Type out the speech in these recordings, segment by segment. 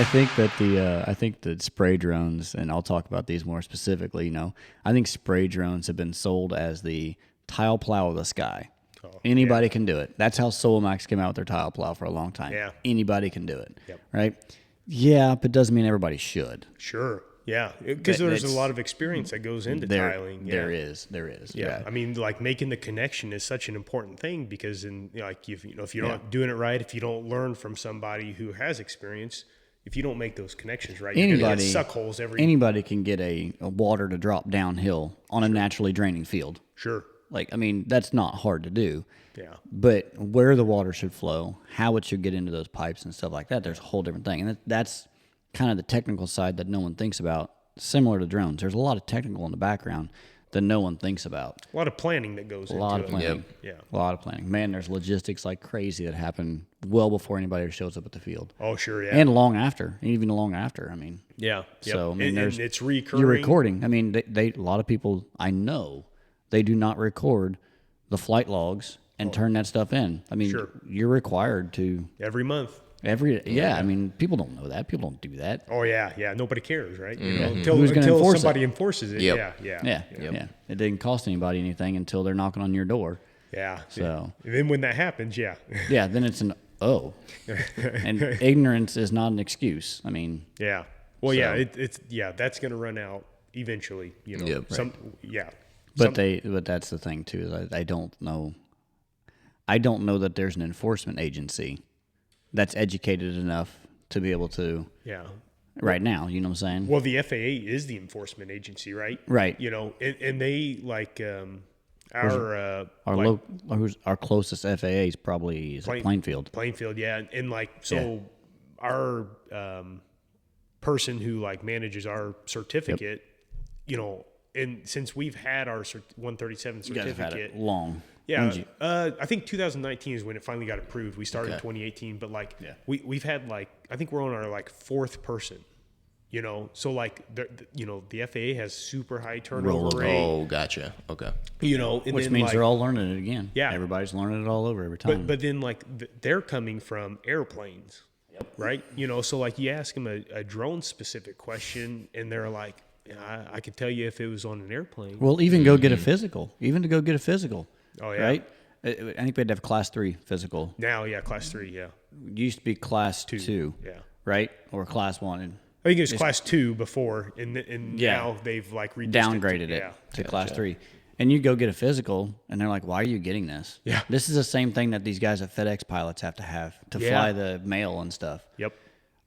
I think that I think that spray drones, and I'll talk about these more specifically. I think spray drones have been sold as the tile plow of the sky. Anybody can do it. That's how Solmax came out with their tile plow for a long time. Yeah. Anybody can do it. Yep. Right? Yeah, but doesn't mean everybody should. Sure. Yeah, because there's a lot of experience that goes into tiling. Yeah. There is. Yeah. I mean, like making the connection is such an important thing because if you're not doing it right, if you don't learn from somebody who has experience, if you don't make those connections right, you're going to get suck holes Anybody can get a water to drop downhill on a naturally draining field. Sure. That's not hard to do. Yeah. But where the water should flow, how it should get into those pipes and stuff like that, there's a whole different thing. And that's kind of the technical side that no one thinks about, similar to drones. There's a lot of technical in the background that no one thinks about. A lot of planning that goes into it. A lot of planning. Yep. Yeah. A lot of planning. Man, there's logistics like crazy that happen well before anybody shows up at the field. Oh, sure, yeah. And long after, even long after. I mean. Yeah. Yep. So, and it's recurring. You're recording. I mean, a lot of people, I know, they do not record the flight logs and turn that stuff in. I mean, Sure. You're required to. Every month. I mean, people don't know that. People don't do that. Oh yeah. Nobody cares, right? Until somebody enforces it. Yep. Yeah. It didn't cost anybody anything until they're knocking on your door. Yeah. So. And then when that happens, yeah. Yeah. Then it's and ignorance is not an excuse. I mean. Yeah. Well, it's that's going to run out eventually. Yep. Yeah. But that's the thing too is I don't know. I don't know that there's an enforcement agency that's educated enough to be able to. Yeah. Right now, you know what I'm saying? Well, the FAA is the enforcement agency, right? Right. And they our closest FAA is probably Plainfield. Plainfield, yeah, and our person who manages our certificate, and since we've had our 137 certificate, you guys have had it long. Yeah, I think 2019 is when it finally got approved. We started in 2018, but we've had I think we're on our fourth person. So the FAA has super high turnover rate. Oh, gotcha. Okay. Which means they're all learning it again. Yeah, everybody's learning it all over every time. But then they're coming from airplanes, right? So you ask them a drone specific question, and they're like, I could tell you if it was on an airplane. Well, even go get a physical. Even to go get a physical. Oh yeah. Right. I think we had to have class 3 physical. Now, yeah, class 3, yeah. It used to be class 2. Yeah. Right, or class 1. I think it was class 2 before, and now they've downgraded it to class 3. And you go get a physical, and they're like, "Why are you getting this? Yeah, this is the same thing that these guys at FedEx pilots have to fly the mail and stuff." Yep.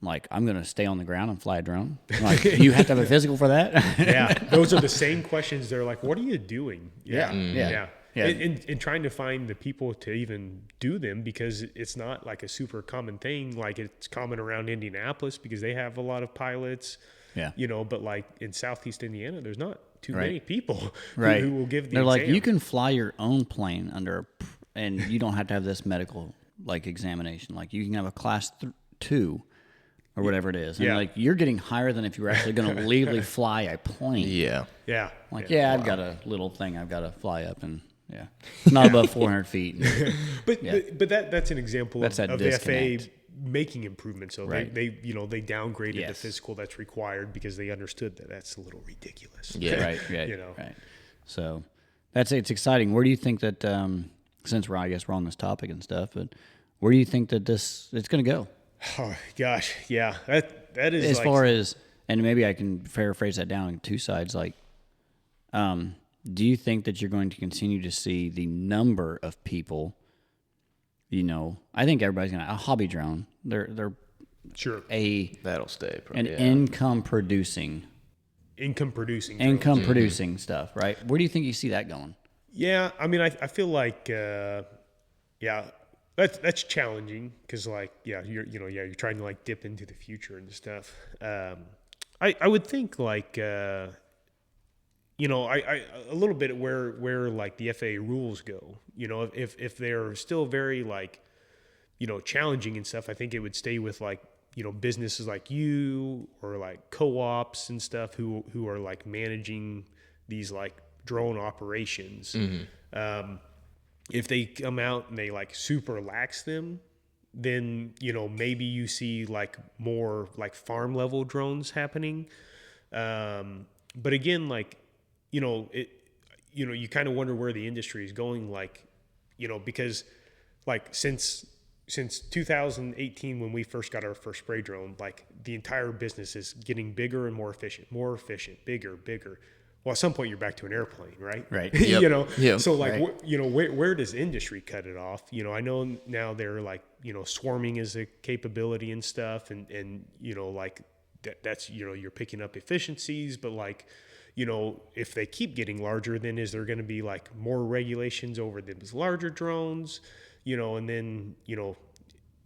I'm like, I'm going to stay on the ground and fly a drone. I'm like, you have to have a physical for that? Yeah, those are the same questions. They're like, "What are you doing?" Yeah. And trying to find the people to even do them because it's not a super common thing. It's common around Indianapolis because they have a lot of pilots. Yeah. But in Southeast Indiana, there's not too many people who will give the They're exam. like, you can fly your own plane and you don't have to have this medical examination. You can have a class 2 or whatever it is. And you're getting higher than if you were actually going to legally fly a plane. Yeah. Yeah. I've got a little thing I've got to fly up and it's not above 400 feet. But that's an example of the FAA making improvements. So they downgraded the physical that's required because they understood that that's a little ridiculous. Yeah. Right. So it's exciting. Where do you think that since we're on this topic and stuff, but where do you think that it's going to go? Oh gosh, yeah. That is as far as, and maybe I can paraphrase that down in two sides. Do you think that you're going to continue to see the number of people? I think everybody's going to a hobby drone. They're sure that'll stay. Income producing stuff, right? Where do you think you see that going? Yeah, I mean, I feel like that's challenging because you're trying to dip into the future and stuff. I would think I a little bit where the FAA rules go. If they're still very challenging and stuff, I think it would stay with businesses like you or co-ops and stuff who are managing these drone operations. Mm-hmm. If they come out and they super lax them, then, maybe you see like more like farm level drones happening. But again, like, you kind of wonder where the industry is going, like, because like since 2018, when we first got our first spray drone, like the entire business is getting bigger and more efficient, bigger. Well, at some point you're back to an airplane, right? Right. Yep. Yep. So like, Right. where does industry cut it off? I know now they're like, swarming is a capability and stuff. And like that's, you're picking up efficiencies, but like, if they keep getting larger, then is there going to be like more regulations over those larger drones? And then,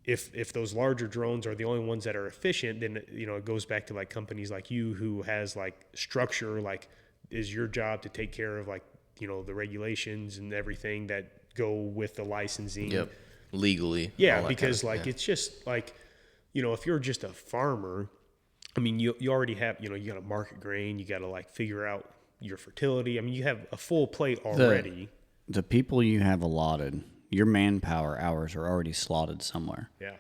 if those larger drones are the only ones that are efficient, then, it goes back to like companies like you who has like structure, like is your job to take care of like, the regulations and everything that go with the licensing. Yep. Legally. Yeah. Because like, it's just like, if you're just a farmer, I mean, you already have, you got to market grain, you got to like figure out your fertility. I mean, you have a full plate already. The people you have allotted, your manpower hours are already slotted somewhere. Yeah.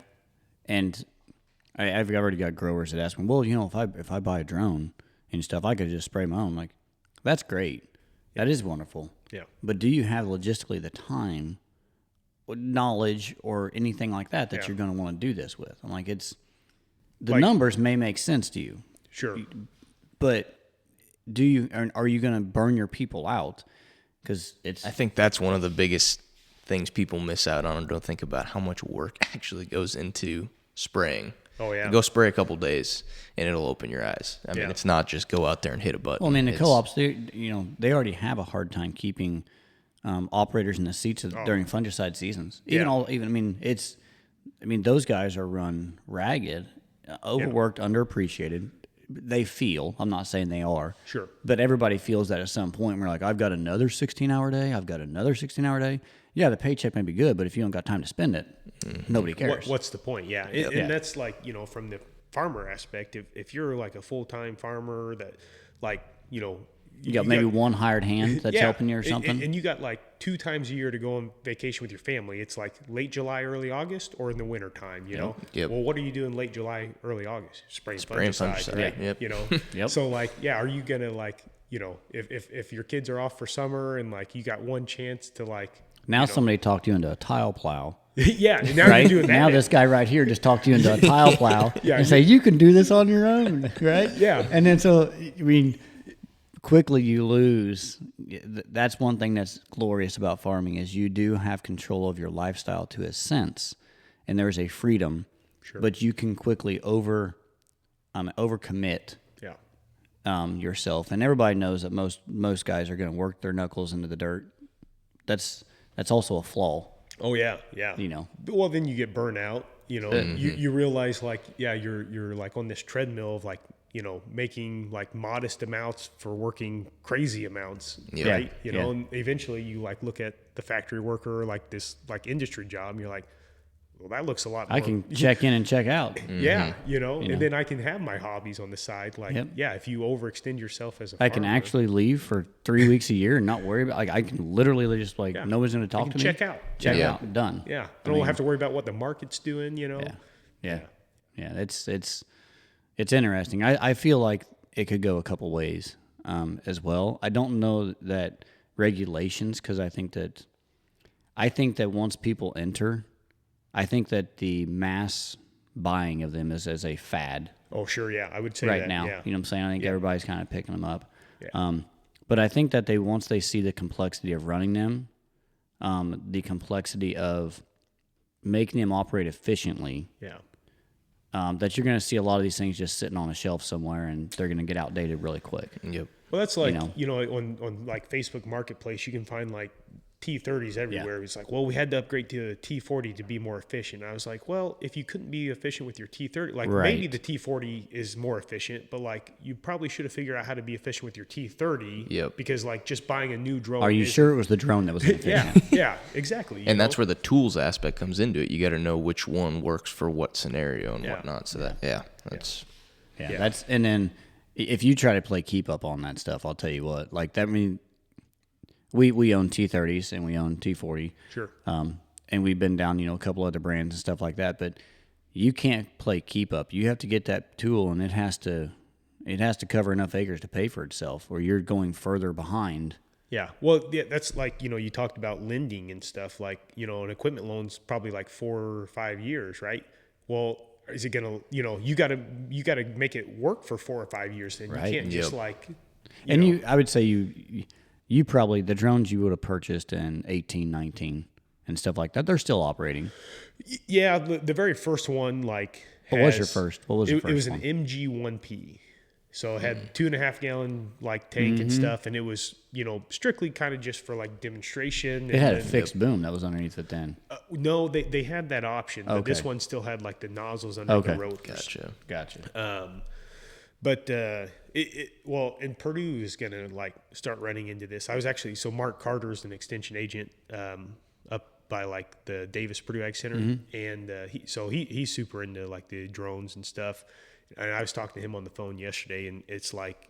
And I've already got growers that ask me, well, if I buy a drone and stuff, I could just spray my own. I'm like, that's great. That is wonderful. Yeah. But do you have logistically the time, knowledge, or anything like that you're going to want to do this with? I'm like, the numbers may make sense to you. Sure. But are you going to burn your people out? Because I think that's one of the biggest things people miss out on and don't think about, how much work actually goes into spraying. Oh, yeah. Go spray a couple days and it'll open your eyes. I mean, it's not just go out there and hit a button. Well, I mean, the co-ops, they already have a hard time keeping operators in the seats during fungicide seasons. Those guys are run ragged, overworked, underappreciated. They feel, I'm not saying they are. Sure. But everybody feels that at some point. We're like, I've got another 16-hour day. I've got another 16-hour day. Yeah, the paycheck may be good, but if you don't got time to spend it, nobody cares. What's the point? Yeah. And that's like, from the farmer aspect, if you're like a full-time farmer that like, you got maybe one hired hand that's helping you or something. And you got like 2 times a year to go on vacation with your family. It's like late July, early August, or in the winter time, know? Yep. Well, what are you doing late July, early August? Spraying fungicide, right? Yep. Yep. So like, are you going to like, if your kids are off for summer and like you got one chance to like, now somebody talked you into a tile plow. Yeah, and now right? you're doing that. Now this guy right here just talked you into a tile plow and say, you can do this on your own, right? Yeah. And then quickly you lose. That's one thing that's glorious about farming is you do have control of your lifestyle to a sense, and there's a freedom, but you can quickly overcommit yourself. And everybody knows that most guys are going to work their knuckles into the dirt. That's also a flaw. Oh yeah. Well, then you get burnt out. You realize like, you're like on this treadmill of like, making like modest amounts for working crazy amounts, right? And eventually you like look at the factory worker, like this like industry job, and you're like, well, that looks a lot more. I can check in and check out. Yeah, and then I can have my hobbies on the side. Like, if you overextend yourself as a farmer, I can actually leave for 3 weeks a year and not worry about. Like, I can literally just like nobody's going to talk to me. Check out, done. Yeah, I don't have to worry about what the market's doing. Yeah. It's interesting. I feel like it could go a couple ways as well. I don't know that regulations, because I think that once people enter, I think that the mass buying of them is as a fad. Oh, sure, yeah, I would say right that, now. Yeah. You know what I'm saying? I think everybody's kind of picking them up. Yeah. But I think that once they see the complexity of running them, the complexity of making them operate efficiently. Yeah. That you're going to see a lot of these things just sitting on a shelf somewhere, and they're going to get outdated really quick. Yep. Well, that's like, on like Facebook Marketplace, you can find like T30s everywhere. Yeah. It's like, well, we had to upgrade to a T40 to be more efficient. I was like, well, if you couldn't be efficient with your T30, like maybe the T40 is more efficient, but like you probably should have figured out how to be efficient with your T30. Yep. Because like just buying a new drone. Are you sure it was the drone that was efficient? Yeah, exactly. And that's where the tools aspect comes into it. You got to know which one works for what scenario and whatnot. So that's and then if you try to play keep up on that stuff, I'll tell you what, like that. I mean, we own T30s and we own T40. Sure. and we've been down, a couple other brands and stuff like that, but you can't play keep up. You have to get that tool, and it has to cover enough acres to pay for itself, or you're going further behind. Yeah. Well, yeah, that's like, you talked about lending and stuff, like, an equipment loan's probably like 4 or 5 years, right? Well, is it going to, you got to make it work for 4 or 5 years. Then right. You can't just like, I would say you probably, the drones you would have purchased in 18, 19 and stuff like that, they're still operating. Yeah. The very first one, like, What was your first one? It was an MG1P. So it had 2.5 gallon like tank and stuff, and it was strictly kind of just for like demonstration. It had a fixed boom that was underneath it then. No, they had that option, but this one still had like the nozzles under the rotors. Gotcha. But and Purdue is gonna like start running into this. I was actually Mark Carter's an extension agent up by like the Davis Purdue Ag Center, and he's super into like the drones and stuff. And I was talking to him on the phone yesterday, and it's like,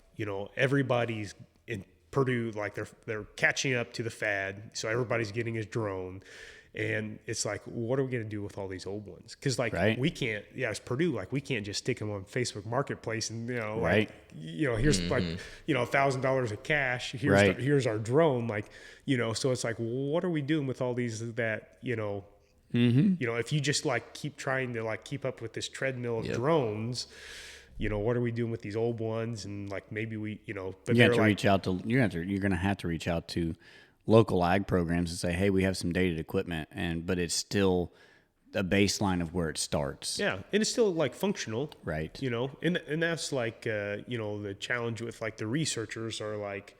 everybody's in Purdue, like they're catching up to the fad. So everybody's getting his drone. And it's like, what are we going to do with all these old ones? Because like we can't, as Purdue, like we can't just stick them on Facebook Marketplace and like here's like $1,000 of cash. Here's our drone, like So it's like, what are we doing with all these that if you just like keep trying to like keep up with this treadmill of drones, what are we doing with these old ones? And like maybe we, but you have to reach out to you're going to have to reach out to local ag programs and say, hey, we have some dated equipment, but it's still a baseline of where it starts. Yeah, and it's still like functional, right? And that's like the challenge with like the researchers are like.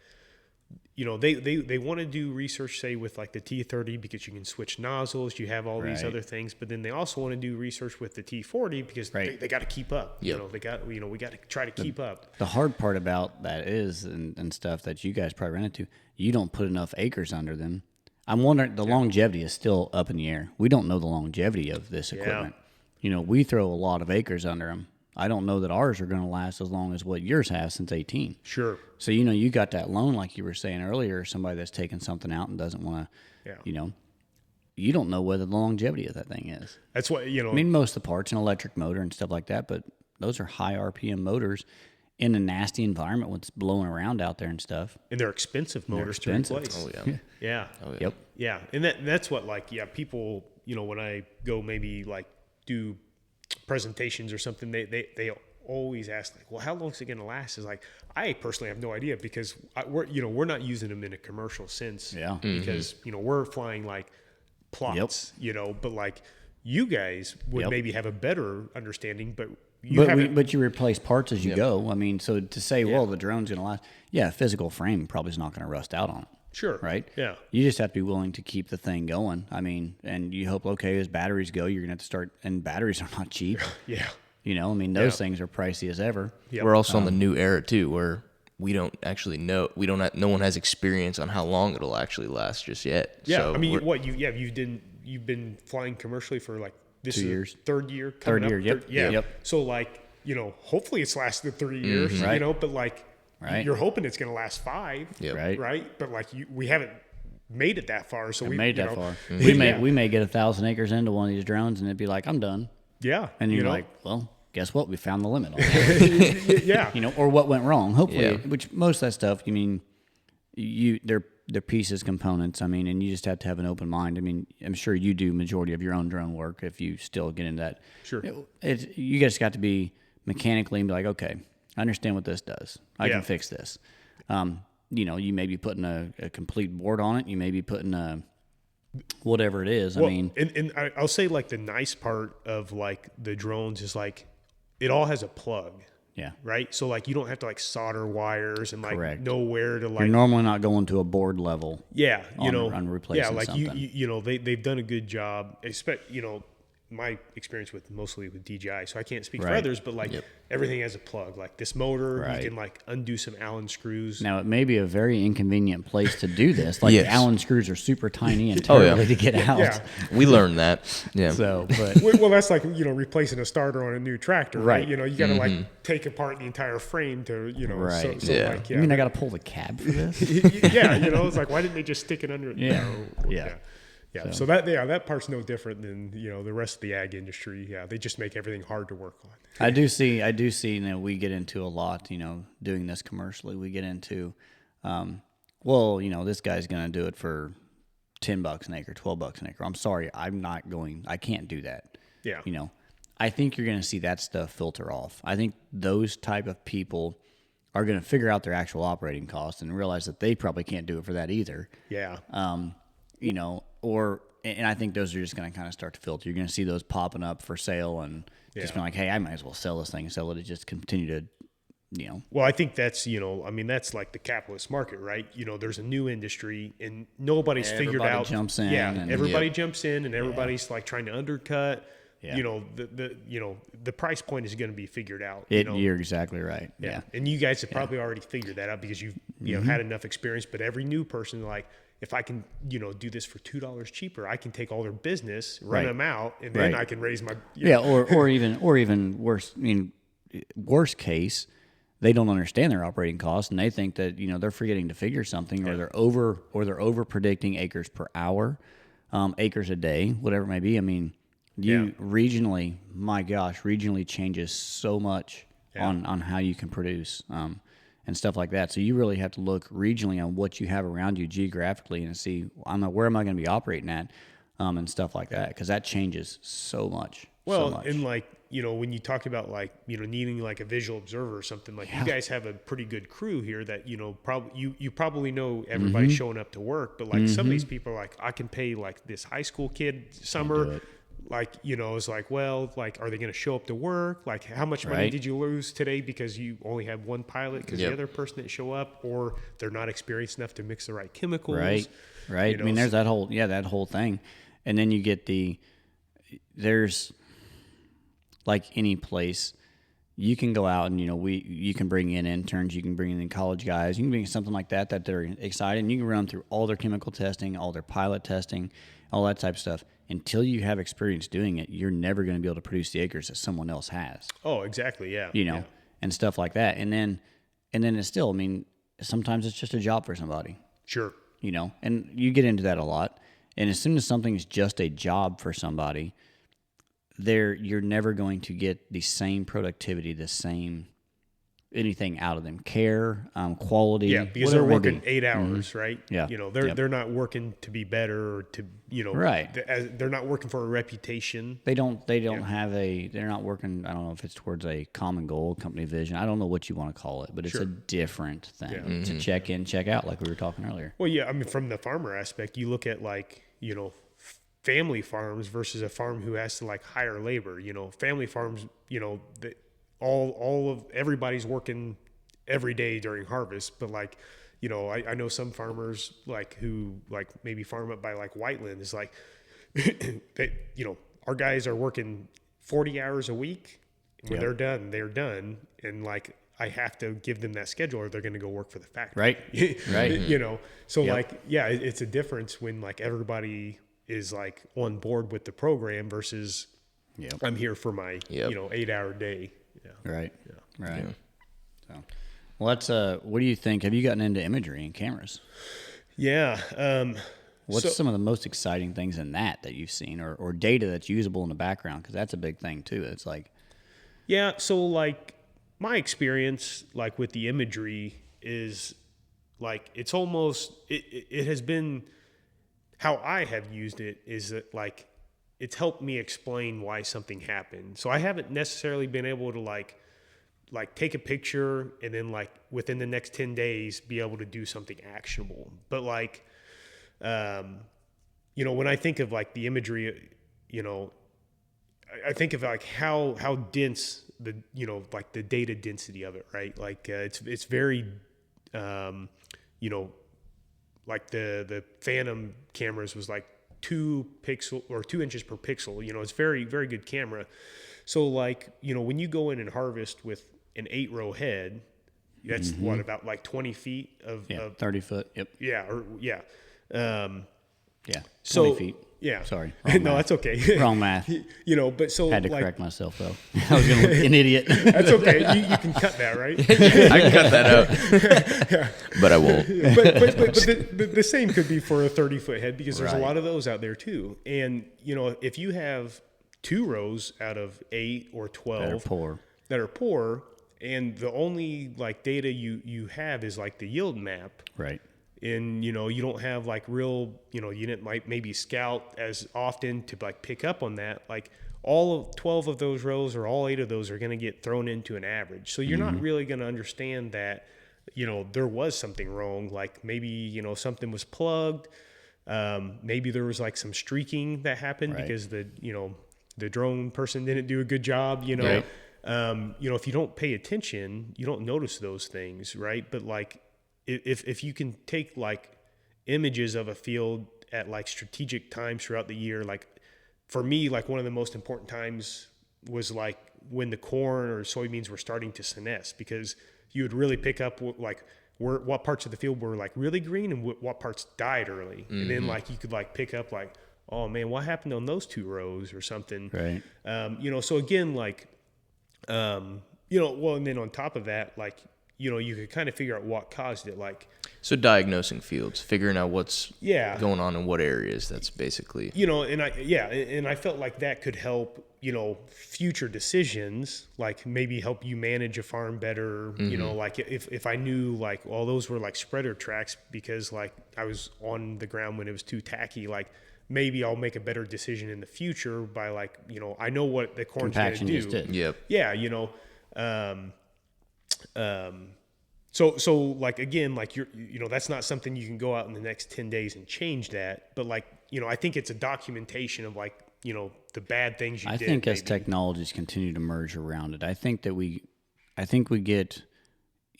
They want to do research, say, with like the T30 because you can switch nozzles, you have all these other things, but then they also want to do research with the T40 because they got to keep up. Yep. They got we got to try to keep up. The hard part about that is, and stuff that you guys probably run into, you don't put enough acres under them. I'm wondering, the longevity is still up in the air. We don't know the longevity of this equipment. We throw a lot of acres under them. I don't know that ours are going to last as long as what yours has since 18. Sure. So, you got that loan, like you were saying earlier, somebody that's taking something out and doesn't want to, you don't know whether the longevity of that thing is. That's what, I mean, most of the parts, an electric motor and stuff like that, but those are high RPM motors in a nasty environment when it's blowing around out there and stuff. And they're expensive motors to replace. Oh, yeah. Yeah. Oh, yeah. Yep. Yeah. And that's what, like, people, when I go maybe like do presentations or something, they always ask like, well, how long is it going to last? Is like, I personally have no idea because we're not using them in a commercial sense. Yeah. Because we're flying like plots. But like you guys would maybe have a better understanding, but you replace parts as you go. I mean, so to say, well, the drone's going to last. Yeah, physical frame probably is not going to rust out on it. Sure. Right? Yeah. You just have to be willing to keep the thing going. I mean, and you hope, okay, as batteries go, you're going to have to start, and batteries are not cheap. Yeah. Those things are pricey as ever. Yep. We're also in the new era too, where we don't actually know. No one has experience on how long it'll actually last just yet. Yeah. So I mean, you've been flying commercially for like this 2 years. Third year. Third year. Yep. Yeah. So like, hopefully it's lasted 3 years, right. But like you're hoping it's going to last 5. Yep. Right. But like we haven't made it that far. So we made that far. We may get 1,000 acres into one of these drones and it'd be like, I'm done. Yeah. And you're like, well, guess what? We found the limit on it. Yeah. Or what went wrong. Hopefully, which most of that stuff, they're pieces, components. I mean, and you just have to have an open mind. I mean, I'm sure you do majority of your own drone work if you still get into that. Sure. You just got to be mechanically and be like, okay, I understand what this does. I can fix this. You may be putting a complete board on it. You may be putting whatever it is. Well, I mean, and I'll say like the nice part of like the drones is like it all has a plug. Yeah. Right. So like you don't have to like solder wires and like Correct. know where to like. You're normally not going to a board level. Yeah. On replacing yeah. Like something. they've done a good job. My experience mostly with DJI, so I can't speak for Right. others, but like everything has a plug. Like this motor, Right. you can like undo some Allen screws. Now, it may be a very inconvenient place to do this. Like, Yes. the Allen screws are super tiny and Oh, yeah. terribly to get out. Yeah. we learned that. Yeah. So, but Well, that's like replacing a starter on a new tractor, right? Right. You got to like take apart the entire frame to Right. So Yeah. like you mean I got to pull the cab for this? yeah, it's like why didn't they just stick it under? Yeah. No, Yeah. Yeah. So that part's no different than, the rest of the ag industry. Yeah. They just make everything hard to work on. I do see, we get into a lot, doing this commercially. We get into, this guy's going to do it for $10 an acre, $12 an acre. I'm sorry. I can't do that. Yeah. I think you're going to see that stuff filter off. I think those type of people are going to figure out their actual operating costs and realize that they probably can't do it for that either. Yeah. And I think those are just going to kind of start to filter. You're going to see those popping up for sale and just be like, hey, I might as well sell this thing and sell it. It just continue to, Well, I think that's, that's like the capitalist market, right? There's a new industry and nobody's figured out. Everybody jumps in. Yeah. Everybody jumps in and everybody's like trying to undercut. Yeah. The price point is going to be figured out. You're exactly right. Yeah. And you guys have probably already figured that out because you've had enough experience. But every new person, like, if I can, do this for $2 cheaper, I can take all their business, run them out, and then I can raise my or even worse. I mean, worst case, they don't understand their operating costs and they think that they're forgetting to figure something, or they're over predicting acres per hour, acres a day, whatever it may be. I mean, regionally, my gosh, regionally changes so much on how you can produce. And stuff like that. So you really have to look regionally on what you have around you geographically and see, where am I going to be operating at, and stuff like that, because that changes so much. Well, and like, when you talk about like, needing like a visual observer or something, like you guys have a pretty good crew here that, probably you probably know everybody showing up to work, but like some of these people are like, I can pay like this high school kid summer. Like, it's like, well, like, are they going to show up to work? Like, how much money did you lose today because you only had one pilot because the other person didn't show up, or they're not experienced enough to mix the right chemicals? Right. I mean, there's that whole thing. And then you get there's like any place, you can go out and, you can bring in interns, you can bring in college guys, you can bring something like that they're excited, and you can run through all their chemical testing, all their pilot testing, all that type of stuff. Until you have experience doing it, you're never going to be able to produce the acres that someone else has. Oh, exactly. Yeah. And stuff like that. And then it's still, I mean, sometimes it's just a job for somebody. Sure. And you get into that a lot. And as soon as something's just a job for somebody, you're never going to get the same productivity, the same anything out of them, care, quality. Yeah, because they're working 8 hours, right? Yeah. They're not working to be better or to, right. They're not working for a reputation. They don't have they're not working, I don't know if it's towards a common goal, company vision. I don't know what you want to call it, but it's a different thing. Yeah. It's a check in, check out, like we were talking earlier. Well, yeah, I mean, from the farmer aspect, you look at like, family farms versus a farm who has to like hire labor. Family farms, all of everybody's working every day during harvest, but like, I know some farmers like who like maybe farm up by like Whiteland is like, they, our guys are working 40 hours a week. When they're done. And like, I have to give them that schedule or they're going to go work for the factory. Right. Right. So like, yeah, it's a difference when like everybody is like on board with the program versus I'm here for my, 8-hour day. Yeah. Right. Yeah. Right. Yeah. So, well, what do you think? Have you gotten into imagery and cameras? Yeah. What's some of the most exciting things in that you've seen, or data that's usable in the background? Because that's a big thing too. It's like, yeah. So like my experience, like with the imagery, is like it's almost it has been how I have used it is that like it's helped me explain why something happened. So I haven't necessarily been able to like take a picture and then like within the next 10 days be able to do something actionable. But like, when I think of like the imagery, I think of like how dense the, like the data density of it, right? Like, it's very, like the Phantom cameras was like 2 inches per pixel. It's very, very good camera. So like, when you go in and harvest with an 8-row head, that's about like 20 feet of 30 foot. Yep. Yeah. 20 so, feet. Yeah. Sorry. No, that's okay. Wrong math. You know, but so Had to correct myself though. I was going to look an idiot. That's okay. You can cut that, right? I can cut that out, but I won't. But the same could be for a 30-foot head, because there's a Right. lot of those out there too. And you know, if you have 2 rows out of 8 or 12 that are poor, and the only like data you have is like the yield map, Right. and you know, you don't have like real, you know, you didn't maybe scout as often to like pick up on that, like all of 12 of those rows or all 8 of those are going to get thrown into an average. So you're not really going to understand that, you know, there was something wrong. Like maybe, you know, something was plugged. Maybe there was like some streaking that happened because the drone person didn't do a good job, you know. You know, if you don't pay attention, you don't notice those things, right? But like if you can take like images of a field at like strategic times throughout the year, like for me, like one of the most important times was like when the corn or soybeans were starting to senesce, because you would really pick up like what parts of the field were like really green and what parts died early. And then like you could like pick up like, oh man, what happened on those 2 rows or something? Right. You know, so again, like, you know, well, and then on top of that, like, you know, you could kind of figure out what caused it. Like, So diagnosing fields, figuring out what's yeah, going on in what areas. That's basically, you know, and I felt like that could help, you know, future decisions, like maybe help you manage a farm better. You know, like if I knew like, well, those were like spreader tracks because like I was on the ground when it was too tacky, like maybe I'll make a better decision in the future by like, you know, I know what the corn's going to do. Just did. yep. Yeah, you know, so like again, like you know, that's not something you can go out in the next 10 days and change that. But like, you know, I think it's a documentation of like, you know, the bad things you did. I think as technologies continue to merge around it, I think we get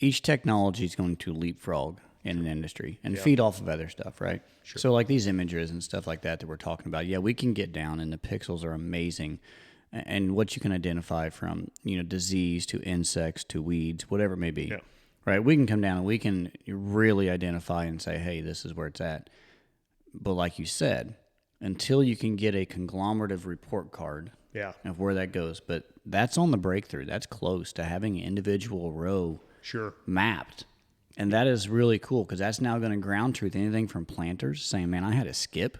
each technology is going to leapfrog in an industry and feed off of other stuff, right? Sure. So like these images and stuff like that we're talking about, yeah, we can get down and the pixels are amazing. And what you can identify from, you know, disease to insects to weeds, whatever it may be, right? We can come down and we can really identify and say, hey, this is where it's at. But like you said, until you can get a conglomerative report card of where that goes, but that's on the breakthrough. That's close to having an individual row mapped. And that is really cool because that's now going to ground truth anything from planters saying, man, I had a skip,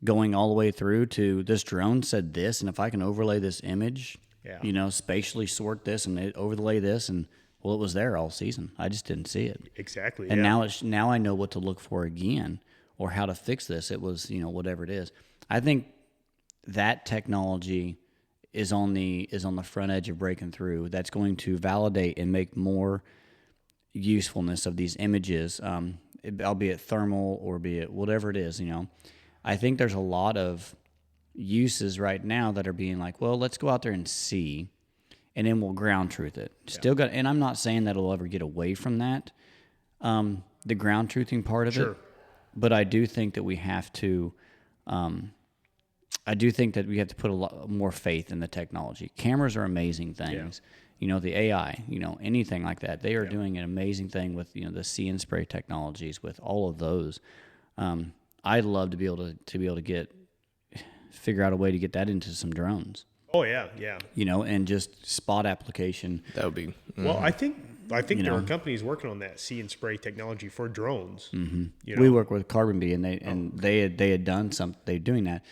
going all the way through to this drone said this, and if I can overlay this image, you know, spatially sort this and overlay this, and well, it was there all season. I just didn't see it. Exactly. And now I know what to look for again or how to fix this. It was, you know, whatever it is. I think that technology is on the front edge of breaking through. That's going to validate and make more usefulness of these images, albeit thermal or be it whatever it is, you know. I think there's a lot of uses right now that are being like, well, let's go out there and see, and then we'll ground truth it. Still got, and I'm not saying that it'll ever get away from that, the ground truthing part of it, but I do think that we have to, put a lot more faith in the technology. Cameras are amazing things. You know, the AI, you know, anything like that. They are doing an amazing thing with, you know, the See and Spray technologies, with all of those. I'd love to be able to figure out a way to get that into some drones. Oh yeah. You know, and just spot application. That would be. Well, I think there are companies working on that See and Spray technology for drones. Mm-hmm. You know? We work with Carbon Bee, and they had done something. They're doing that.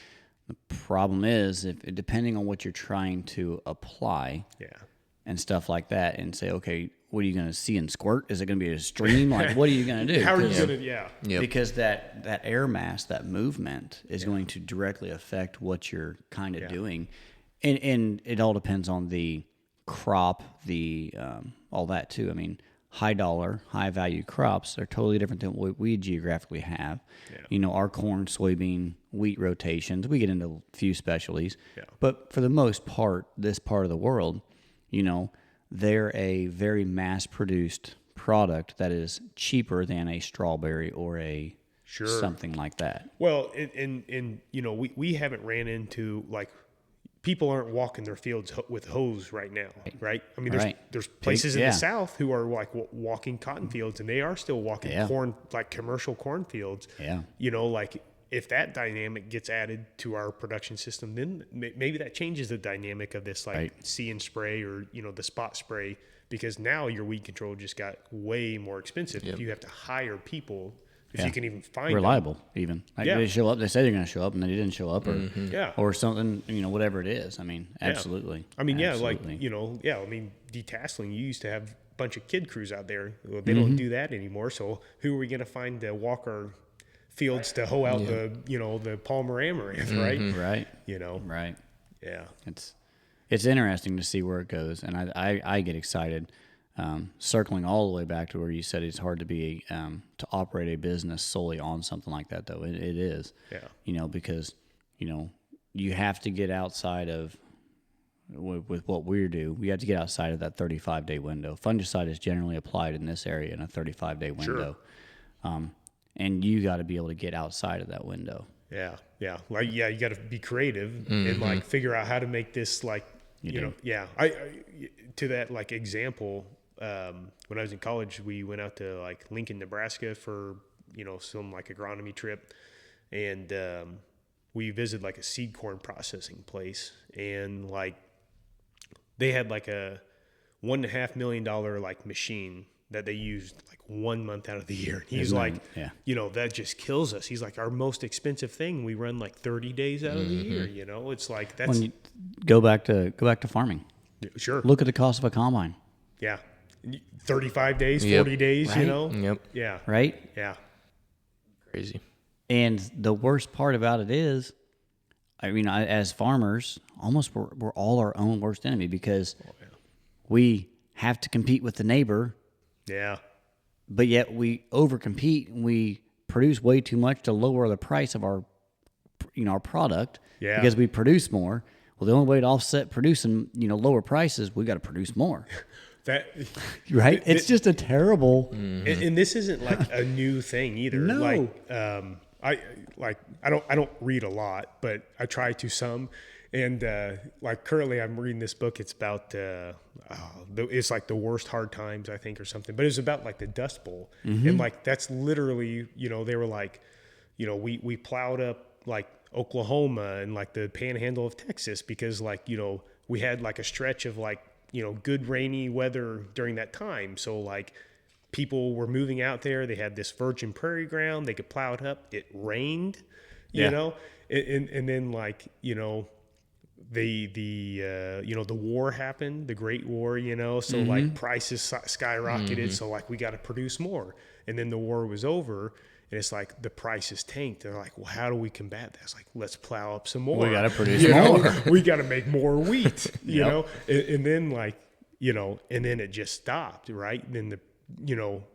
The problem is, if depending on what you're trying to apply, and stuff like that, and say, okay, what are you going to see and squirt? Is it going to be a stream? Like, what are you going to do? How are you going to? Yep. Because that air mass, that movement, is going to directly affect what you're kind of doing, and it all depends on the crop, the all that too. I mean, high dollar, high value crops are totally different than what we geographically have. You know, our corn, soybean, wheat rotations. We get into a few specialties, but for the most part, this part of the world, you know, they're a very mass-produced product that is cheaper than a strawberry or a something like that. Well, and you know, we haven't ran into, like, people aren't walking their fields with hose right now, right? I mean, there's places in the South who are like walking cotton fields, and they are still walking corn, like commercial cornfields. You know, like if that dynamic gets added to our production system, then maybe that changes the dynamic of this like see and spray or, the spot spray, because now your weed control just got way more expensive. If you have to hire people, if you can even find reliable them. even. Like they show up, they say they're going to show up and they didn't show up or or something, whatever it is. I mean, absolutely. I mean, absolutely. I mean, detasseling, you used to have a bunch of kid crews out there. Well, they don't do that anymore. So who are we going to find to walk our fields to hoe out the Palmer Amaranth, right? Right. Right. Yeah. It's interesting to see where it goes, and I get excited. Circling all the way back to where you said it's hard to be to operate a business solely on something like that, though. It is. Yeah. Because you have to get outside of with what we do. We have to get outside of that 35-day window. Fungicide is generally applied in this area in a 35-day window. Sure. And you got to be able to get outside of that window. Yeah. Like, you got to be creative and like figure out how to make this like, I to that like example, when I was in college, we went out to like Lincoln, Nebraska for, some like agronomy trip. And, we visited like a seed corn processing place, and like they had like a $1.5 million like machine that they used like 1 month out of the year. And he's like, that just kills us. He's like, our most expensive thing, we run like 30 days out of the year. It's like, that's when you go back to farming. Sure. Look at the cost of a combine. Yeah. 35 days, 40 days, right? Yep. Yeah. Right. Yeah. Crazy. And the worst part about it is, I mean, as farmers, almost we're all our own worst enemy, because we have to compete with the neighbor. Yeah. But yet we overcompete and we produce way too much to lower the price of our product because we produce more. Well, the only way to offset producing, lower prices, we got to produce more. Right? It's just a terrible. And this isn't like a new thing either. No. I don't read a lot, but I try to some. And like currently I'm reading this book. It's about it's like the worst hard times, I think, or something. But it was about like the Dust Bowl. And like that's literally, they were like, we plowed up like Oklahoma and like the panhandle of Texas because like, we had like a stretch of like, good rainy weather during that time. So like people were moving out there. They had this virgin prairie ground. They could plow it up. It rained, you know, and then like, the war happened, the Great War, so like prices skyrocketed. So like we got to produce more. And then the war was over. And it's like the prices tanked. They're like, well, how do we combat that? It's like, let's plow up some more. We got to produce more. We got to make more wheat, you know? And then like, and then it just stopped, right? And then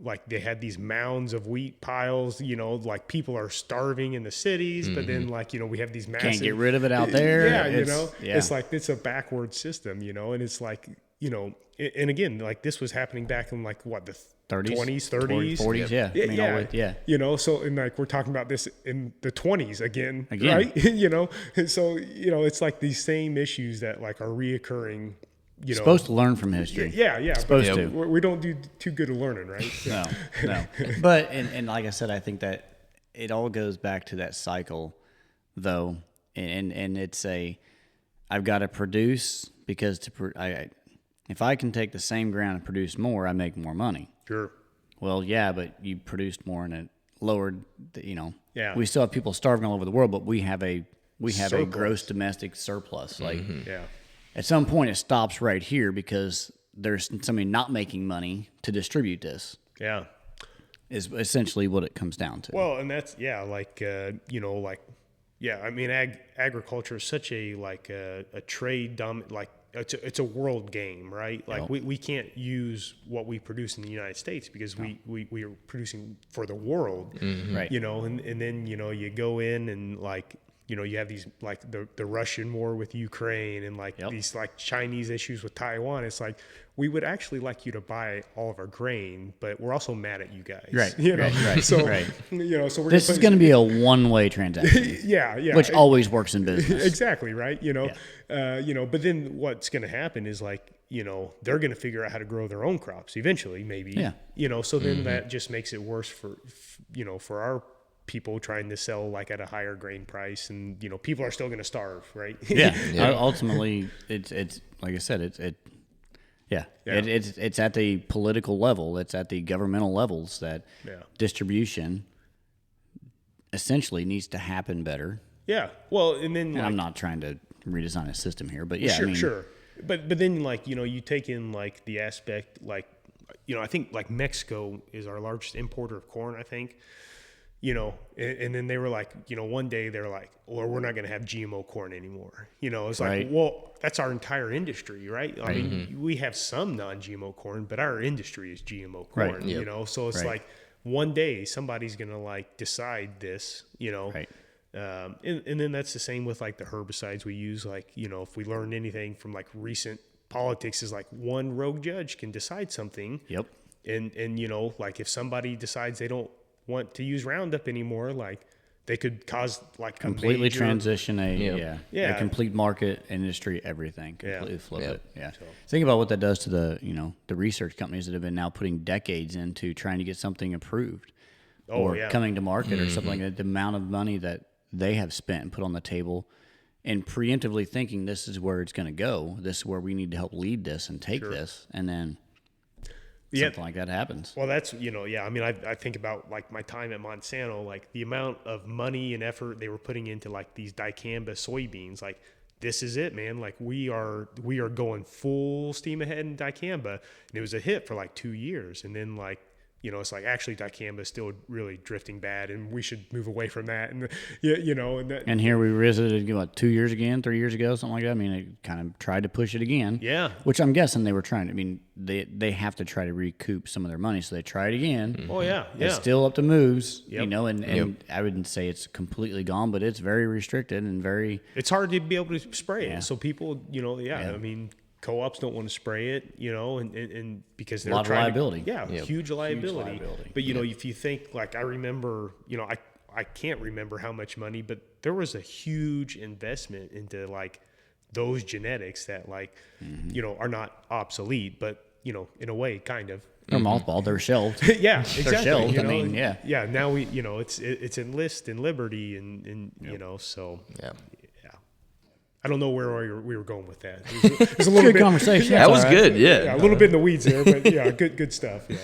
like they had these mounds of wheat piles, like people are starving in the cities, but then like, we have these massive. Can't get rid of it out there. Yeah, it's like, it's a backward system, and it's like, and again, like this was happening back in like what, the 30s, 20s, 30s, 40s, yeah. So and like we're talking about this in the 20s again. Right? So it's like these same issues that like are reoccurring. Supposed to learn from history. Yeah. Supposed to. We don't do too good at learning, right? No. But and like I said, I think that it all goes back to that cycle, though, and it's I've got to produce because if I can take the same ground and produce more, I make more money. Sure. Well, yeah, but you produced more and it lowered. Yeah. We still have people starving all over the world, but we have a gross domestic surplus. Like, at some point, it stops right here because there's somebody not making money to distribute this. Yeah. Is essentially what it comes down to. Well, and that's I mean, agriculture is such a trade it's a world game, right? Like we can't use what we produce in the United States because we are producing for the world, right? And then you go in and like. You have these like the Russian war with Ukraine and like these like Chinese issues with Taiwan. It's like we would actually like you to buy all of our grain, but we're also mad at you guys. Right. Right. So so this is going to be a one-way transaction. yeah. Which always works in business. Exactly. Right. But then what's going to happen is like they're going to figure out how to grow their own crops eventually, maybe. Yeah. So then that just makes it worse for our people trying to sell like at a higher grain price, and people are still going to starve, right? Yeah. Ultimately, it's like I said, it's at the political level, it's at the governmental levels that distribution essentially needs to happen better. Yeah. Well, and then I'm not trying to redesign a system here, but sure. But then like you take in like the aspect like I think like Mexico is our largest importer of corn, I think. And then they were like, one day they're like, well, we're not going to have GMO corn anymore. It's like, well, that's our entire industry, right? I mean, we have some non-GMO corn, but our industry is GMO corn, Right. So it's like one day somebody's going to like decide this, Right. And then that's the same with like the herbicides we use. Like, if we learned anything from like recent politics is like one rogue judge can decide something. Yep. And like if somebody decides they don't want to use Roundup anymore, like they could cause like completely transition a complete market industry, everything completely flip it. Yeah. So, think about what that does to the research companies that have been now putting decades into trying to get something approved or coming to market or something like that. The amount of money that they have spent and put on the table and preemptively thinking this is where it's going to go. This is where we need to help lead this and take this. And then something like that happens. Well, that's, I mean, I think about like my time at Monsanto, like the amount of money and effort they were putting into like these dicamba soybeans, like this is it, man. Like we are going full steam ahead in dicamba. And it was a hit for like 2 years. And then like, it's like actually dicamba is still really drifting bad and we should move away from that. And, and here we visited, 2 years again, 3 years ago, something like that. I mean, they kind of tried to push it again. Yeah. Which I'm guessing they were trying to, I mean, they have to try to recoup some of their money. So they try it again. Mm-hmm. Oh, yeah. It's still up to moves, and I wouldn't say it's completely gone, but it's very restricted and very. It's hard to be able to spray it. So people, I mean, co-ops don't want to spray it, and because they're a lot of liability. Huge liability. But if you think like I remember, I can't remember how much money, but there was a huge investment into like those genetics that like are not obsolete, but in a way kind of. They're mothballed. They're shelved. Yeah, exactly. They're shelved. I mean, yeah. Yeah. Now we, it's Enlist and Liberty, and so yeah. I don't know where we were going with that. It was a little good conversation. That was good. Yeah. A little bit in the weeds there, but good stuff. Yeah.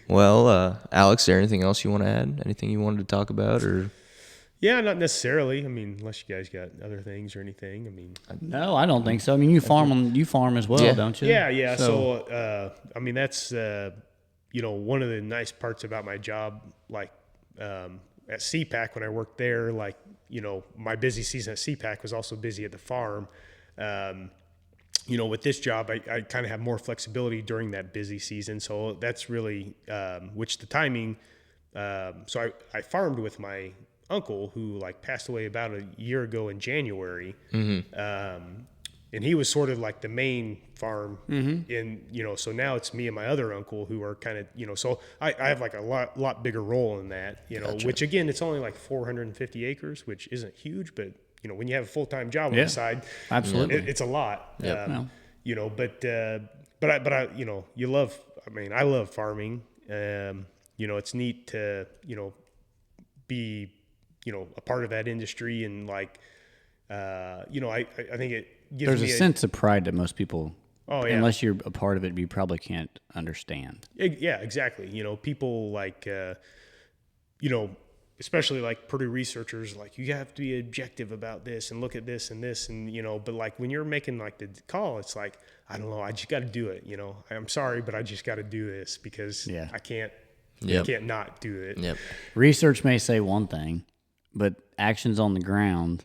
Well, Alex, is there anything else you want to add? Anything you wanted to talk about, or? Yeah, not necessarily. I mean, unless you guys got other things or anything. I mean, no, I don't think so. I mean, you farm as well, don't you? Yeah. So, I mean, that's one of the nice parts about my job, like at CPAC when I worked there, like. My busy season at CPAC was also busy at the farm. With this job, I kind of have more flexibility during that busy season. So that's really, which the timing, so I farmed with my uncle who like passed away about a year ago in January. And he was sort of like the main farm so now it's me and my other uncle who are kind of, so I have like a lot bigger role in that, Gotcha. Which again, it's only like 450 acres, which isn't huge, but when you have a full-time job on the side, absolutely, it's a lot, Yep. But I, I love farming. It's neat to, be, a part of that industry and like, I think it, there's a sense of pride that most people, unless you're a part of it, you probably can't understand. Yeah, exactly. People like, especially like Purdue researchers, like you have to be objective about this and look at this and this and, but like when you're making like the call, it's like, I don't know, I just got to do it. I'm sorry, but I just got to do this because I can't not do it. Yep. Research may say one thing, but actions on the ground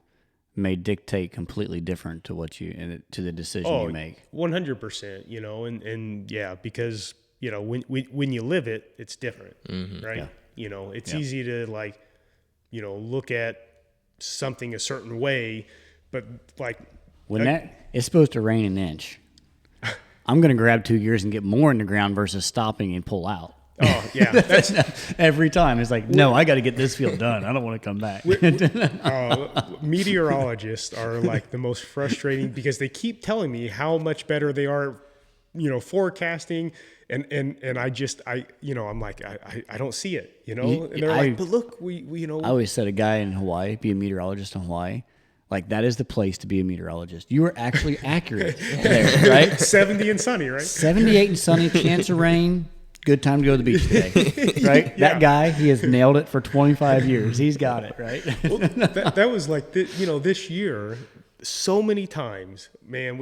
may dictate completely different to to the decision you make. 100%, and yeah, because when you live it, it's different, right? Yeah. It's easy to like, look at something a certain way, but like when it's supposed to rain an inch, I'm going to grab 2 gears and get more in the ground versus stopping and pull out. Oh yeah, that's every time. It's like, no, I got to get this field done. I don't want to come back. Meteorologists are like the most frustrating because they keep telling me how much better they are forecasting, and I'm like, I don't see it, and they're like, but look, we I always said a guy in Hawaii, be a meteorologist in Hawaii, like that is the place to be a meteorologist. You are actually accurate there, right? 70 and sunny, right? 78 and sunny, chance of rain. Good time to go to the beach today, right? Yeah. That guy, he has nailed it for 25 years. He's got it, right? Well, that was like, this year, so many times, man,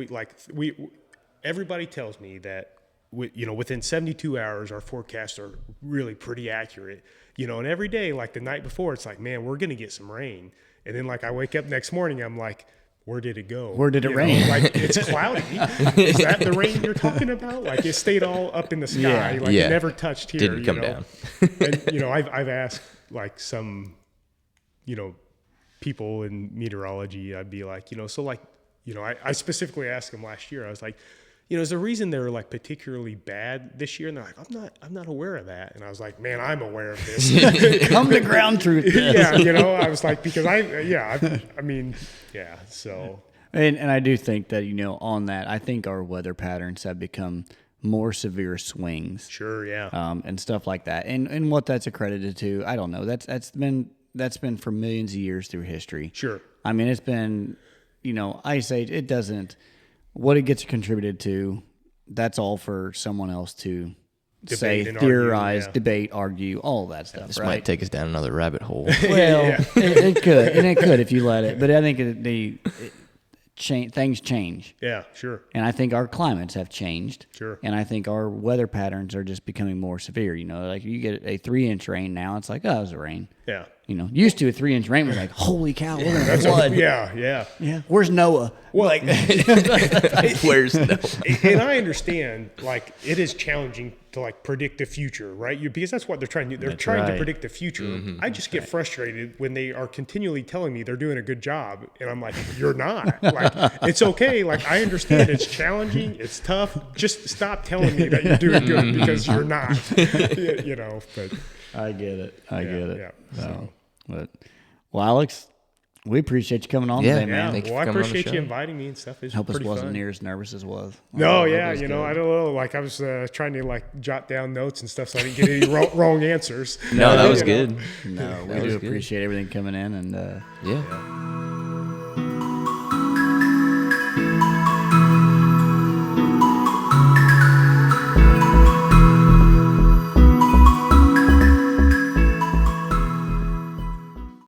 everybody tells me that, within 72 hours, our forecasts are really pretty accurate, and every day, like the night before, it's like, man, we're going to get some rain. And then like I wake up next morning, I'm like, where did it go? Where did it rain? Like it's cloudy. Is that the rain you're talking about? Like it stayed all up in the sky. Yeah. Like it never touched here. Didn't come down. And I've asked like some, people in meteorology. I'd be like, so like, I specifically asked them last year. I was like, is the reason they're like particularly bad this year? And they're like, I'm not aware of that. And I was like, man, I'm aware of this. Come to ground truth. Yeah, I was like, because so. And I do think that, on that, I think our weather patterns have become more severe swings. Sure, yeah. And stuff like that. And what that's accredited to, I don't know. That's been for millions of years through history. Sure. I mean, it's been, Ice Age, it doesn't, what it gets contributed to, that's all for someone else to say, theorize, argue, debate, argue, all that stuff. This right? might take us down another rabbit hole. Well, it could, and it could if you let it. But I think things change. Yeah, sure. And I think our climates have changed. Sure. And I think our weather patterns are just becoming more severe. Like you get a 3-inch rain now, it's like, oh, it was a rain. Yeah. Used to a 3-inch rain was like, holy cow, we're going to flood. Yeah. Where's Noah? Well, Where's Noah? And I understand, like, it is challenging to, like, predict the future, right? Because that's what they're trying to do. They're trying to predict the future. Mm-hmm. I just get frustrated when they are continually telling me they're doing a good job. And I'm like, you're not. Like, it's okay. Like, I understand it's challenging. It's tough. Just stop telling me that you're doing good because you're not, but. I get it. I get it. Yeah. So, well, Alex, we appreciate you coming on today, man. Thank you Well, I for coming on the appreciate you show. inviting me and stuff. It's Hope us pretty wasn't fun. near as nervous as was. No, Hope yeah, it was good. I don't know. Like I was trying to like jot down notes and stuff so I didn't get any wrong answers. No, that was good. No, we That was do good. appreciate everything coming in, and Yeah.